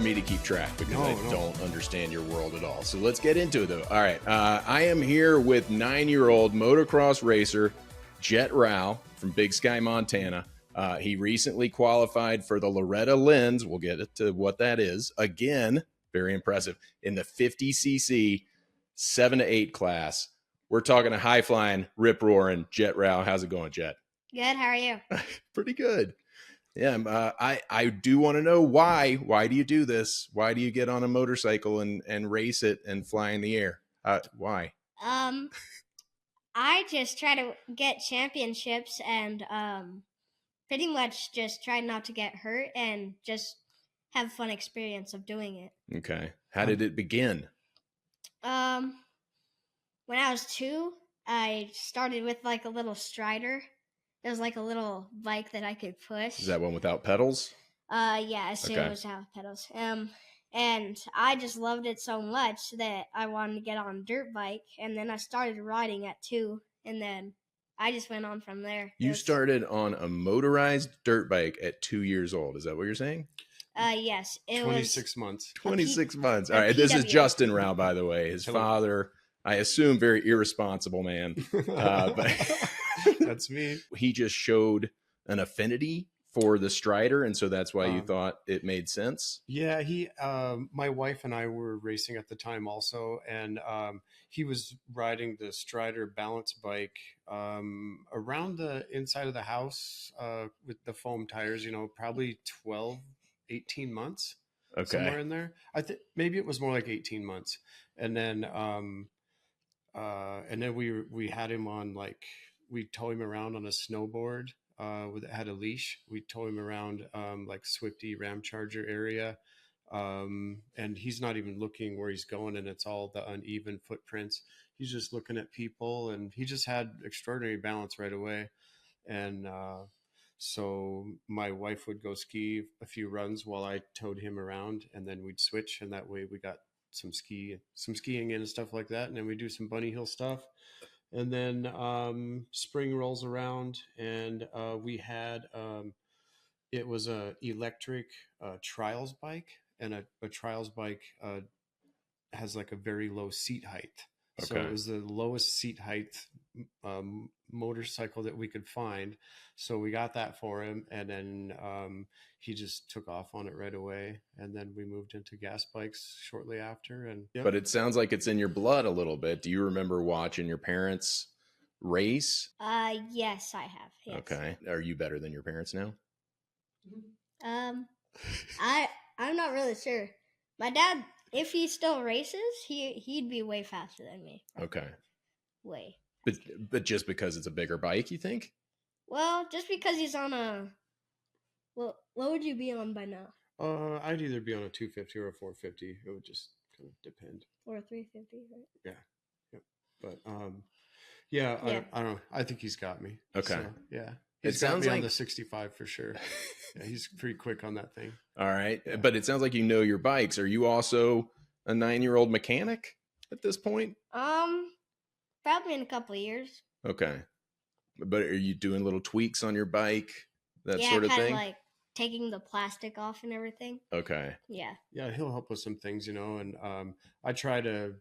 me to keep track because I don't understand your world at all. So let's get into it, though. All right. I am here with 9-year-old motocross racer Jett Rau from Big Sky, Montana. He recently qualified for the Loretta Lynn. We'll get to what that is. Again, very impressive. In the 50cc 7 to 8 class. We're talking a high-flying, rip-roaring Jett Rau. How's it going, Jett? Good. How are you? Pretty good. Yeah, I do want to know why. Why do you do this? Why do you get on a motorcycle and race it and fly in the air? Why? I just try to get championships and pretty much just try not to get hurt and just have fun experience of doing it. Okay. How did it begin? When I was 2, I started with like a little strider. It was like a little bike that I could push. Is that one without pedals? Yeah, I assume it was without pedals. And I just loved it so much that I wanted to get on a dirt bike, and then I started riding at 2, and then I just went on from there. You started on a motorized dirt bike at 2 years old. Is that what you're saying? Yes. It 26 months. 26 months. All right. This is Justin Rau, by the way. His father, I assume, very irresponsible man. But that's me. He just showed an affinity for the strider, and so that's why you thought it made sense. Yeah, my wife and I were racing at the time also, and he was riding the strider balance bike around the inside of the house with the foam tires, probably 12, 18 months. Okay. Somewhere in there. I think maybe it was more like 18 months. And then we had him on, like, we tow him around on a snowboard had a leash. We tow him around like Swifty Ram Charger area. And he's not even looking where he's going, and it's all the uneven footprints. He's just looking at people, and he just had extraordinary balance right away. And so my wife would go ski a few runs while I towed him around, and then we'd switch, and that way we got some skiing in and stuff like that. And then we do some bunny hill stuff. And then spring rolls around, and we had it was a electric trials bike, and a trials bike has like a very low seat height. Okay. So it was the lowest seat height motorcycle that we could find. So we got that for him, and then he just took off on it right away. And then we moved into gas bikes shortly after. And But it sounds like it's in your blood a little bit. Do you remember watching your parents race? Yes, I have. Yes. Okay. Are you better than your parents now? I'm not really sure. My dad, if he still races, he'd be way faster than me. Okay. Way. But just because it's a bigger bike, you think? Well, just because he's on a... Well, what would you be on by now? I'd either be on a 250 or a 450. It would just kind of depend. Or a 350, right? Yeah. Yep. But yeah. I don't know. I think he's got me. Okay. So, yeah. It sounds like on the 65 for sure. Yeah, he's pretty quick on that thing. All right. Yeah. But it sounds like you know your bikes. Are you also a 9-year-old mechanic at this point? Probably in a couple of years. Okay. But are you doing little tweaks on your bike? That sort of thing? Yeah, kind of like taking the plastic off and everything. Okay. Yeah. Yeah, he'll help with some things, and I try to,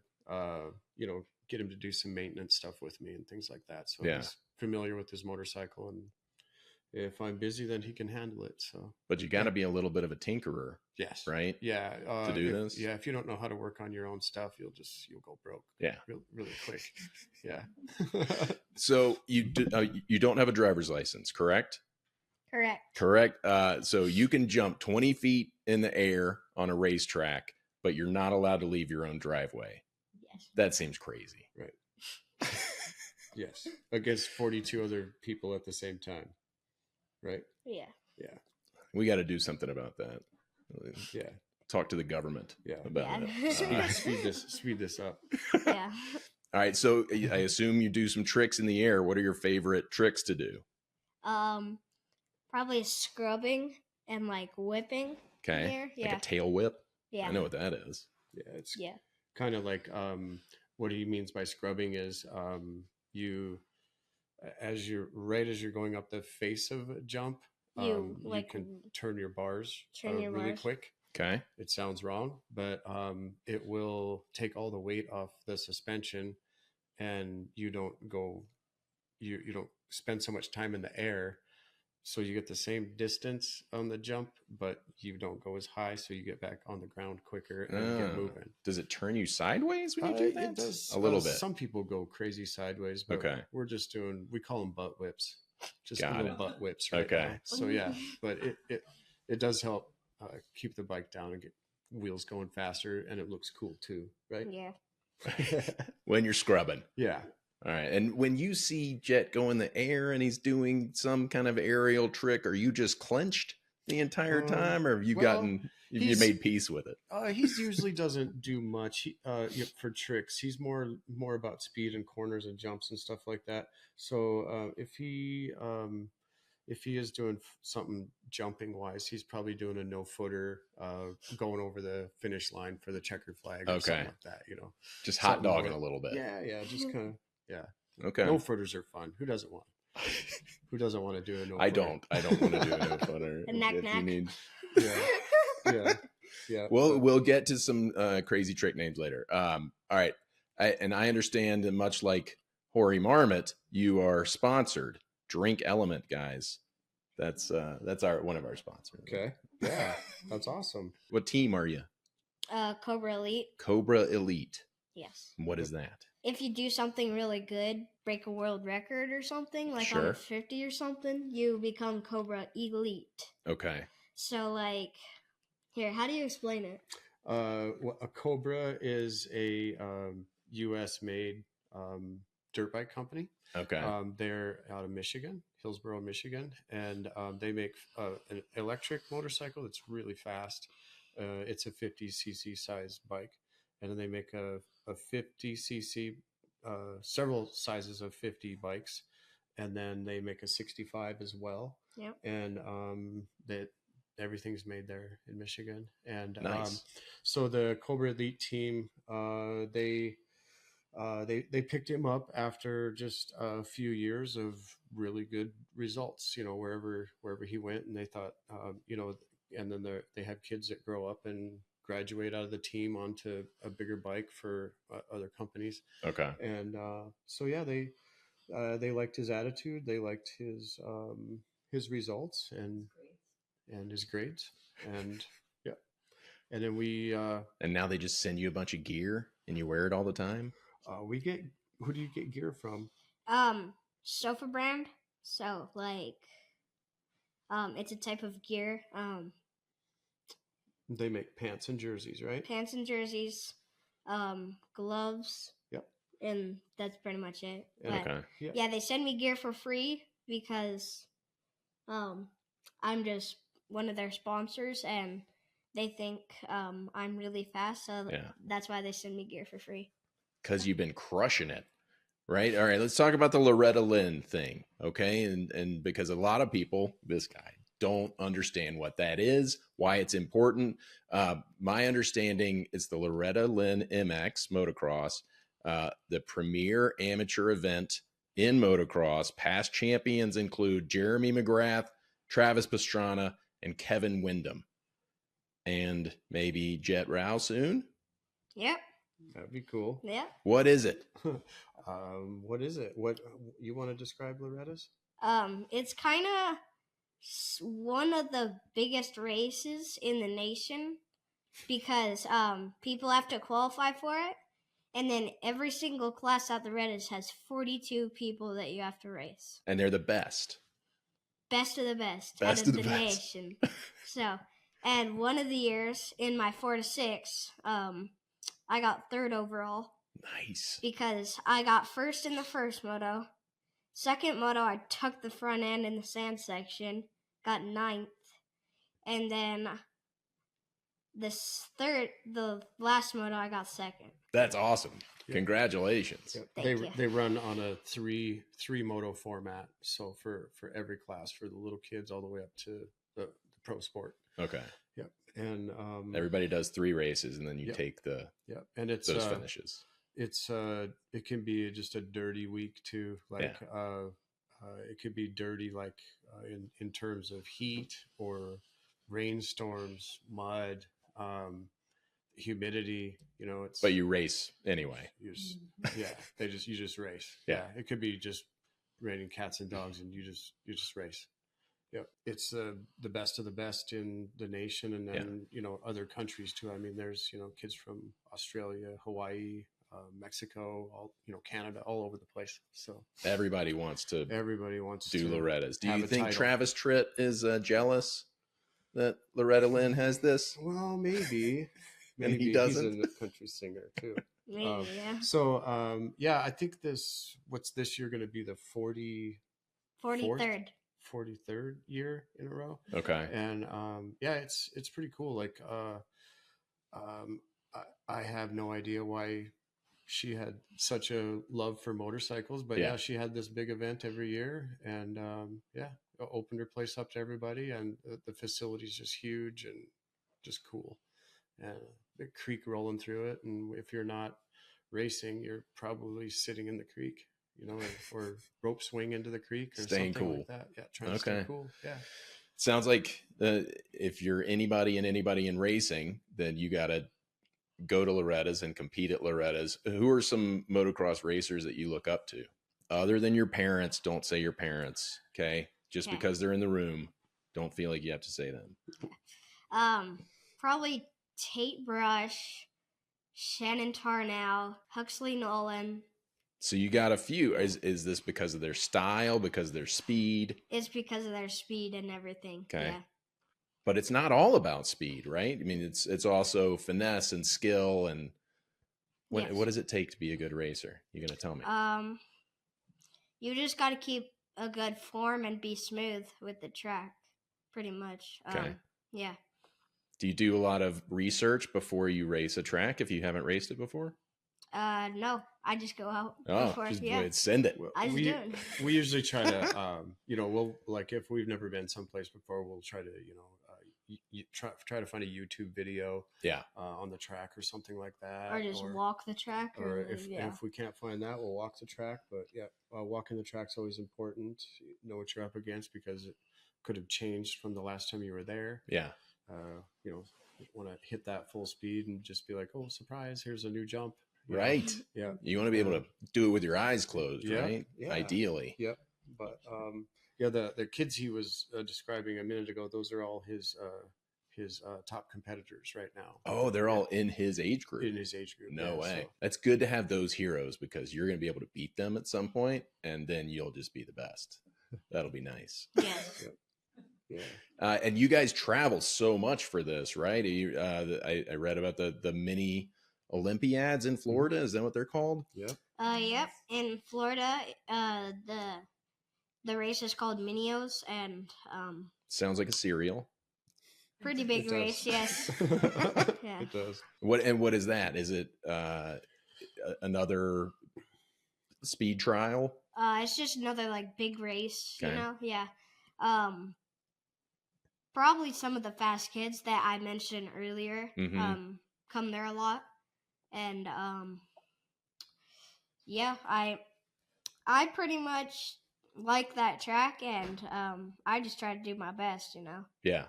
get him to do some maintenance stuff with me and things like that. So he's familiar with his motorcycle, and if I'm busy, then he can handle it. So, but you got to be a little bit of a tinkerer. Yes. Right. Yeah. To do this. Yeah. If you don't know how to work on your own stuff, you'll go broke. Yeah. Really quick. Yeah. So you don't have a driver's license, correct? Correct. So you can jump 20 feet in the air on a racetrack, but you're not allowed to leave your own driveway. Yes. That seems crazy. Right. Yes. Against 42 other people at the same time. Right? Yeah. Yeah. We got to do something about that. Yeah. Talk to the government about it. Speed this up. Yeah. All right. So I assume you do some tricks in the air. What are your favorite tricks to do? Probably scrubbing and like whipping. Okay. Yeah. Like a tail whip. Yeah. I know what that is. Yeah. It's kind of like what he means by scrubbing is as you're going up the face of a jump, you can turn your bars really quick. Okay. It sounds wrong, but it will take all the weight off the suspension, and you don't spend so much time in the air. So you get the same distance on the jump, but you don't go as high, so you get back on the ground quicker and get moving. Does it turn you sideways when you do that? It does. A little bit. Some people go crazy sideways, but we're just we call them butt whips. Just little butt whips right now. So yeah, but it does help keep the bike down and get wheels going faster, and it looks cool too, right? Yeah. When you're scrubbing. Yeah. All right. And when you see Jett go in the air and he's doing some kind of aerial trick, are you just clenched the entire time, or have you you made peace with it? He's usually doesn't do much for tricks. He's more about speed and corners and jumps and stuff like that. So if he is doing something jumping wise, he's probably doing a no footer, going over the finish line for the checkered flag or something like that. Just hot dogging a little bit. Yeah, just kind of. Yeah. Okay. No footers are fun. Who doesn't want to do a no footer? I don't want to do a no footer. A knack. Yeah. We'll get to some crazy trick names later. All right. I understand that much like Hoary Marmot, you are sponsored. Drink Element, guys. That's one of our sponsors. Okay. Yeah. That's awesome. What team are you? Cobra Elite. Cobra Elite. Yes. What is that? If you do something really good, break a world record or something, like on a 50 or something, you become Cobra Elite. Okay. So, here, how do you explain it? A Cobra is a U.S.-made dirt bike company. Okay. They're out of Michigan, Hillsboro, Michigan, and they make an electric motorcycle that's really fast. It's a 50cc size bike. And then they make a 50cc, several sizes of 50 bikes. And then they make a 65 as well. Yep. And that everything's made there in Michigan. And nice. So the Cobra Elite team, they picked him up after just a few years of really good results, wherever he went. And they thought, and then they have kids that grow up and graduate out of the team onto a bigger bike for other companies. Okay. And they liked his attitude. They liked his results and his grades. And yeah. And then and now they just send you a bunch of gear and you wear it all the time. Who do you get gear from? Sofa brand. So it's a type of gear. They make pants and jerseys, right? Pants and jerseys, gloves. Yep. And that's pretty much it. Okay. Yeah, they send me gear for free because I'm just one of their sponsors, and they think I'm really fast, so that's why they send me gear for free. Because you've been crushing it, right? All right, let's talk about the Loretta Lynn thing, okay? And because a lot of people, this guy, don't understand what that is, why it's important. My understanding is the Loretta Lynn MX Motocross, the premier amateur event in motocross. Past champions include Jeremy McGrath, Travis Pastrana, and Kevin Windham. And maybe Jett Rau soon? Yep. That'd be cool. Yeah. What is it? What is it? What you want to describe Loretta's? It's kind of one of the biggest races in the nation because people have to qualify for it, and then every single class at the Loretta's has 42 people that you have to race, and they're the best of the best out of the nation. So, and one of the years in my 4 to 6, I got 3rd overall. Nice. Because I got 1st in the first moto. Second moto, I tucked the front end in the sand section, got 9th. And then the last moto, I got 2nd. That's awesome. Yep. Congratulations. Yep. They run on a three moto format. So for every class, for the little kids all the way up to the pro sport. Okay. Yep. And everybody does 3 races, and then you take and it's those finishes. It can be just a dirty week too. It could be dirty in terms of heat or rainstorms, mud, humidity, you know, it's, But you race anyway. Yeah, you just race. Yeah. It could be just raining cats and dogs and you just race. Yeah. It's the best of the best in the nation. And then, you know, other countries too. I mean, there's, you know, kids from Australia, Hawaii, Mexico, all, you know, Canada, all over the place. So everybody wants to do Loretta's. Do you think Travis Tritt is jealous that Loretta Lynn has this? Well, maybe. And he doesn't. He's a country singer too. Maybe, yeah. So, yeah, I think what's this year going to be the 43rd year in a row. Okay. And, yeah, it's pretty cool. Like, I have no idea why she had such a love for motorcycles, but yeah, she had this big event every year, and, yeah, opened her place up to everybody, and the facility's just huge and just cool. And the creek rolling through it, and if you're not racing, you're probably sitting in the creek, you know, or rope swing into the creek or staying something cool like that. Yeah, trying to stay cool. Yeah. Sounds like if you're anybody in racing, then you got to go to Loretta's and compete at Loretta's. Who are some motocross racers that you look up to? Other than your parents, don't say your parents, okay? Just because they're in the room, don't feel like you have to say them. Probably Tate Brush, Shannon Tarnow, Huxley Nolan. So you got a few. Is this because of their style, because of their speed? It's because of their speed and everything. Okay. Yeah. But it's not all about speed, right? I mean, it's also finesse and skill. And what does it take to be a good racer? You're going to tell me. You just got to keep a good form and be smooth with the track, pretty much. Okay. Yeah. Do you do a lot of research before you race a track if you haven't raced it before? No, I just go out. Just send it. We usually try to, you know, we'll, like, if we've never been someplace before, we'll try to, you know, try to find a YouTube video, on the track or something like that, or just walk the track, or if we can't find that, we'll walk the track. But yeah, walking the track's always important. You know what you're up against because it could have changed from the last time you were there. Yeah. You know, want to hit that full speed and just be like, oh, surprise, here's a new jump. Right. Yeah. You want to be able to do it with your eyes closed, right? Yeah. Ideally. Yep. But yeah, the kids he was describing a minute ago, those are all his top competitors right now. Oh, they're all in his age group. No way. So. That's good to have those heroes because you're going to be able to beat them at some point, and then you'll just be the best. That'll be nice. Yes. Yep. Yeah. And you guys travel so much for this, right? I read about the mini Olympiads in Florida. Is that what they're called? Yeah. Yep. In Florida, the race is called Minios, and sounds like a cereal. Pretty big race, yes. Yeah. It does. What is that? Is it another speed trial? It's just another like big race, you know? Yeah. Probably some of the fast kids that I mentioned earlier come there a lot. And yeah, I pretty much like that track, and I just try to do my best, you know. Yeah.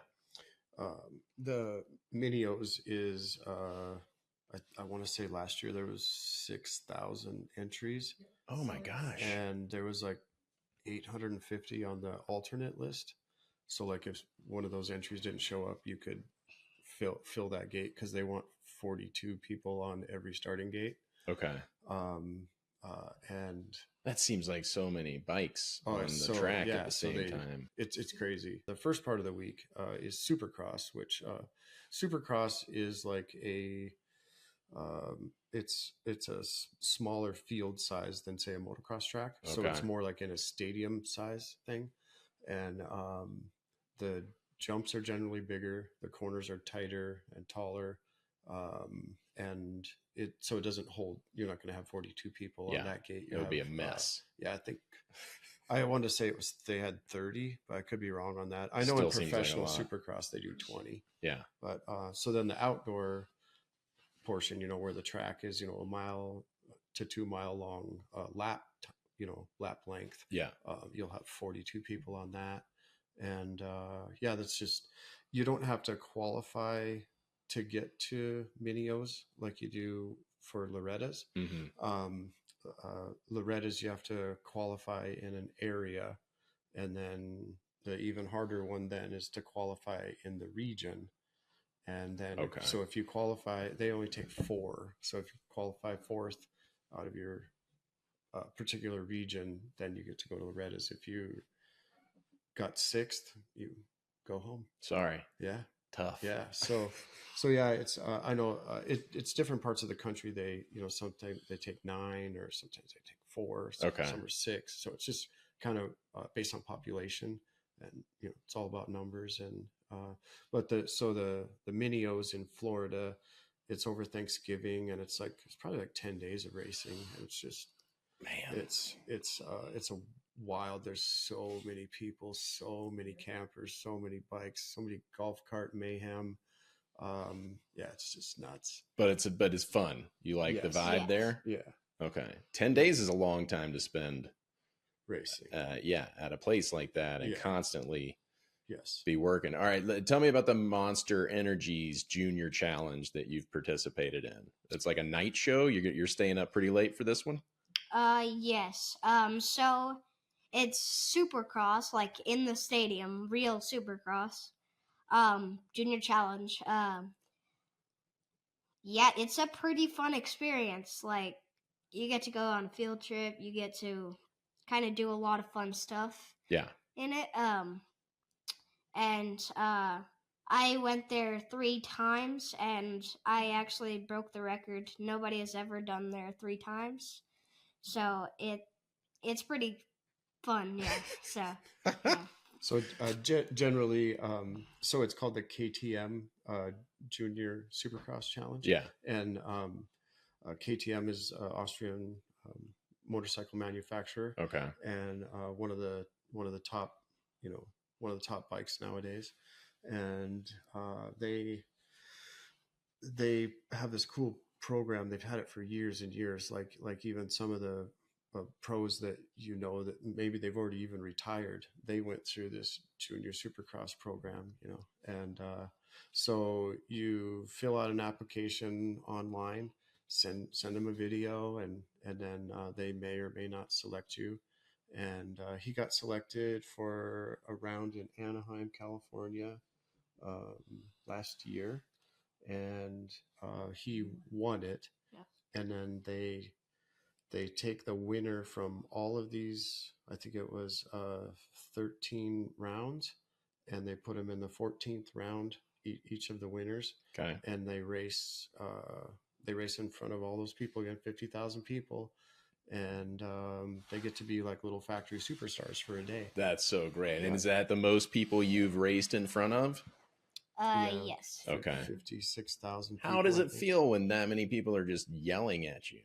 The Minios is I want to say last year there was 6,000 entries. Oh my gosh. And there was like 850 on the alternate list. So like if one of those entries didn't show up, you could fill that gate because they want 42 people on every starting gate. Okay. And that seems like so many bikes on the track at the same time. It's crazy. The first part of the week is Supercross, which Supercross is like it's a smaller field size than say a motocross track. Okay. So it's more like in a stadium size thing. And the jumps are generally bigger. The corners are tighter and taller. And it doesn't hold. You're not going to have 42 people on that gate. It would be a mess. I think I wanted to say they had 30, but I could be wrong on that. I know in professional Supercross they do 20. Yeah. But so then the outdoor portion, you know, where the track is, you know, 1 mile to 2 mile long lap length. Yeah. You'll have 42 people on that. And that's just, you don't have to qualify to get to Minios like you do for Loretta's. Loretta's, you have to qualify in an area, and then the even harder one then is to qualify in the region. And then, so if you qualify, they only take 4. So if you qualify 4th out of your particular region, then you get to go to Loretta's. If you got 6th, you go home. Sorry. Yeah. Tough. Yeah. So yeah, it's, I know it's different parts of the country. They, sometimes they take 9, or sometimes they take 4. Some are 6. So it's just kind of based on population, and, it's all about numbers. And, but the Minios in Florida, it's over Thanksgiving, and it's probably like 10 days of racing. And it's just, man, it's a wild. There's so many people, so many campers, so many bikes, so many golf cart mayhem. Yeah, it's just nuts. But it's fun. You like the vibe there? Yeah. Okay. 10 days is a long time to spend racing. At a place like that, and constantly be working. All right, tell me about the Monster Energies Junior Challenge that you've participated in. It's like a night show. You're staying up pretty late for this one? Yes. So it's Supercross, like in the stadium, real Supercross. Junior Challenge. Yeah, it's a pretty fun experience. Like, you get to go on a field trip. You get to kind of do a lot of fun stuff. Yeah. In it. And I went there 3 times, and I actually broke the record. Nobody has ever done there 3 times. So it's pretty fun, yeah. So yeah. So generally, so it's called the KTM Junior Supercross Challenge. Yeah. And KTM is Austrian motorcycle manufacturer. Okay. And one of the top, one of the top bikes nowadays. And they have this cool program. They've had it for years and years. Like even some of the pros that that maybe they've already even retired, they went through this Junior Supercross program, and so you fill out an application online, send them a video, and then they may or may not select you. And he got selected for a round in Anaheim, California, last year, and he won it. Yeah. And then they take the winner from all of these, I think it was 13 rounds, and they put them in the 14th round, each of the winners. Okay. And they race in front of all those people again, 50,000 people. And they get to be like little factory superstars for a day. That's so great. Yeah. And is that the most people you've raced in front of? Yes. Okay. 56,000 people. How does it feel when that many people are just yelling at you?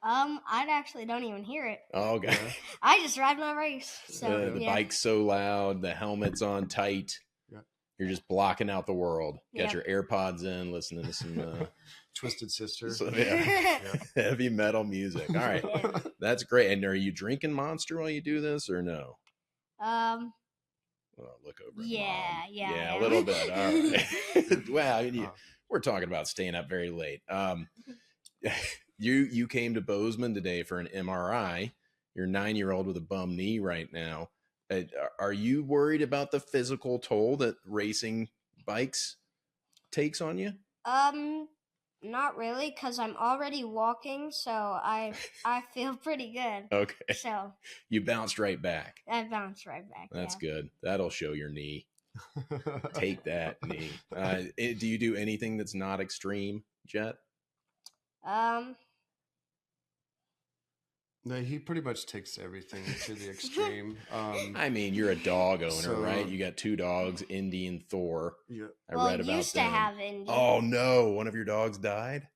I actually don't even hear it. Oh, okay. I just ride my race. So the bike's so loud, the helmet's on tight. Yeah. You're just blocking out the world. Got your AirPods in, listening to some Twisted Sister. Heavy metal music. All right. Yeah. That's great. And are you drinking Monster while you do this, or no? Well, look over. Yeah, a little bit. All right. Well, we're talking about staying up very late. You came to Bozeman today for an MRI. You're a 9-year-old with a bum knee right now. Are you worried about the physical toll that racing bikes takes on you? Not really, because I'm already walking, so I feel pretty good. Okay. So you bounced right back. I bounced right back. That's good. That'll show your knee. Take that, knee. Do you do anything that's not extreme, Jett? No, he pretty much takes everything to the extreme. I mean, you're a dog owner, right? You got 2 dogs, Indy and Thor. Yeah. I read about used them. to have Indy. Oh no, one of your dogs died?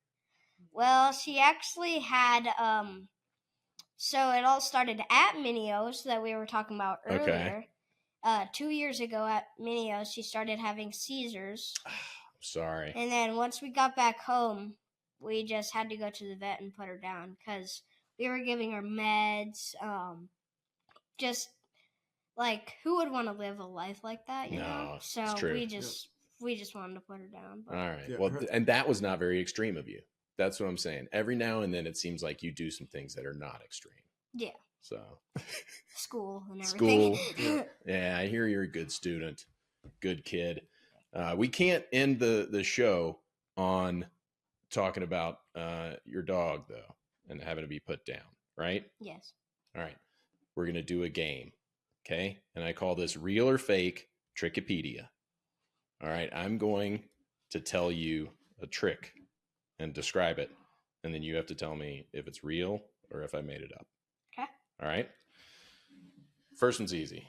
Well, she actually had so it all started at Minios that we were talking about earlier. Okay. 2 years ago at Minios, she started having seizures. Sorry. And then once we got back home, we just had to go to the vet and put her down because we were giving her meds. Just like, who would want to live a life like that, you know? So we just we just wanted to put her down. But. All right. Yeah, Well, and that was not very extreme of you. That's what I'm saying. Every now and then it seems like you do some things that are not extreme. Yeah. So school and everything. School. Yeah, I hear you're a good student. Good kid. We can't end the show on talking about your dog, though, and having to be put down, right? Yes. All right. We're going to do a game, okay? And I call this real or fake Trikipedia. All right. I'm going to tell you a trick and describe it, and then you have to tell me if it's real or if I made it up. Okay. All right. First one's easy.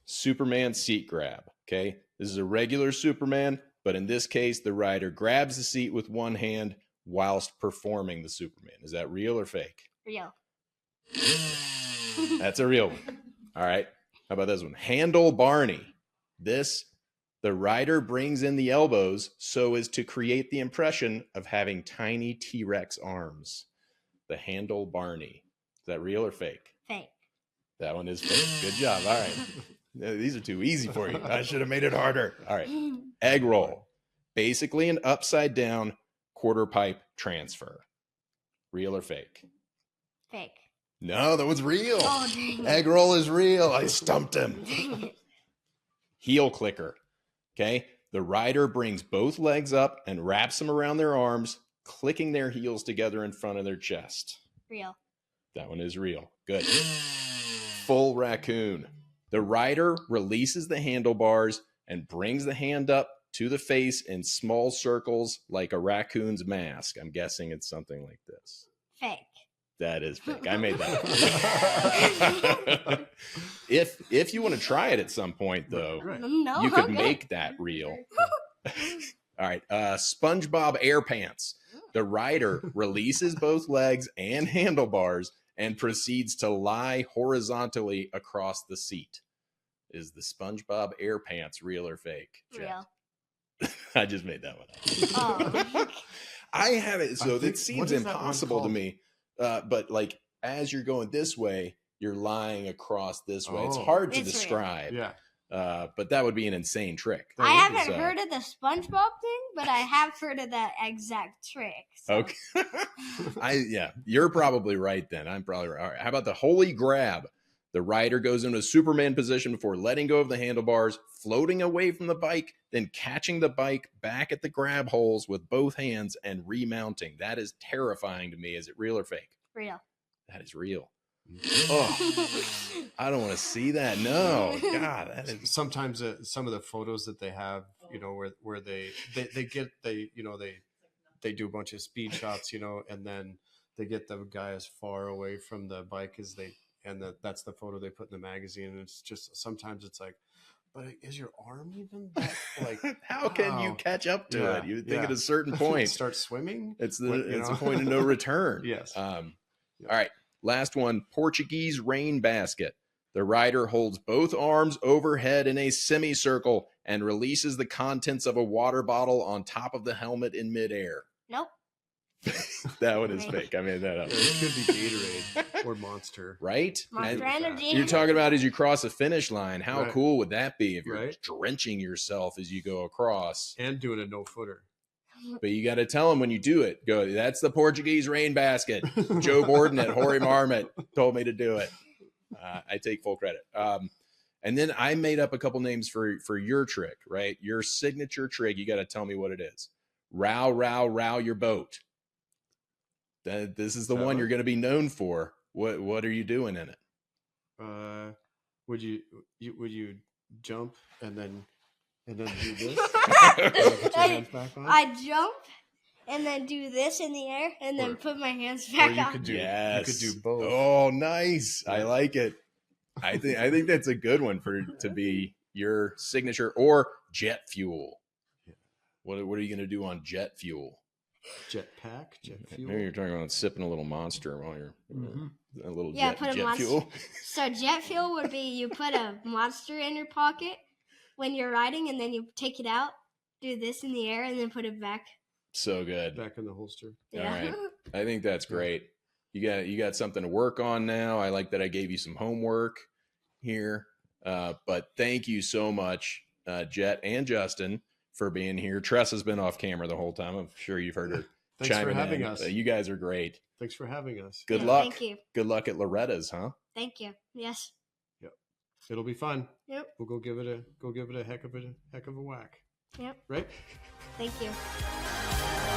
Superman seat grab. Okay. This is a regular Superman, but in this case, the rider grabs the seat with one hand whilst performing the Superman. Is that real or fake? Real. That's a real one. All right. How about this one? Handle Barney. The rider brings in the elbows so as to create the impression of having tiny T-Rex arms. The Handle Barney. Is that real or fake? Fake. That one is fake. Good job. All right. These are too easy for you. I should have made it harder. All right. Egg roll. Basically an upside down quarter pipe transfer. Real or fake? Fake. No, that was real. Oh, dang. Egg roll is real. I stumped him. Heel clicker. Okay. The rider brings both legs up and wraps them around their arms, clicking their heels together in front of their chest. Real. That one is real. Good. Full raccoon. The rider releases the handlebars and brings the hand up to the face in small circles like a raccoon's mask. I'm guessing it's something like this. Fake. That is fake. I made that up. If you want to try it at some point, though, No, you could okay. make that real. All right. SpongeBob Air Pants. The rider releases both legs and handlebars and proceeds to lie horizontally across the seat. Is the SpongeBob Air Pants real or fake? Real. I just made that one up. Oh. I have it. So it seems what is that one impossible to called? me. But like as you're going this way, you're lying across this way. It's Oh. hard to It's real. describe. Yeah. But that would be an insane trick. I haven't So- heard of the SpongeBob thing, but I have heard of that exact trick. So. Okay. You're probably right then. I'm probably right. All right. How about the holy grab? The rider goes into a Superman position before letting go of the handlebars, floating away from the bike, then catching the bike back at the grab holes with both hands and remounting. That is terrifying to me. Is it real or fake? Real. That is real. Oh, I don't want to see that. No. God, that is Sometimes some of the photos that they have, where they do a bunch of speed shots, and then they get the guy as far away from the bike as they, and that's the photo they put in the magazine. And it's just, sometimes it's like, but is your arm even that, like, how can you catch up to it? You would think at a certain point point. start swimming. It's When, a point of no return. Yes. All right. Last one, Portuguese rain basket. The rider holds both arms overhead in a semicircle and releases the contents of a water bottle on top of the helmet in midair. Nope. That one is fake. I made that up. It could be Gatorade or Monster. Right? Monster And Energy. you're talking about as you cross a finish line. How Right. cool would that be if you're Right. drenching yourself as you go across? And doing a no-footer. But you got to tell them when you do it. Go, that's the Portuguese rain basket. Joe Borden at Hoary Marmot told me to do it. I take full credit. And then I made up a couple names for your trick, right? Your signature trick. You got to tell me what it is. Row, row, row your boat. This is the one you're going to be known for. What are you doing in it? Would you jump and then do this? Put your hands back on? I jump and then do this in the air and then Or- put my hands or back you on. could do Yes. you could do both. Oh, nice. I Yeah. like it. I think that's a good one to be your signature, or jet fuel. What are you going to do on jet fuel? Jetpack, jet fuel. Maybe you're talking about sipping a little Monster while you're Mhm. a little Yeah, put a jet Monster- fuel. So jet fuel would be you put a monster in your pocket when you're riding and then you take it out, do this in the air, and then put it back. So good. Back in the holster. Yeah. right. I think that's great. You got something to work on now. I like that I gave you some homework here. But thank you so much, Jett and Justin, for being here. Tressa's been off camera the whole time. I'm sure you've heard her. Thanks for chiming having in. us. You guys are great. Thanks for having us. Good Yeah, luck. thank you. Good luck at Loretta's, huh? Thank you. Yes. Yep. It'll be fun. Yep. We'll go give it a heck of a whack. Yep. Right? Thank you.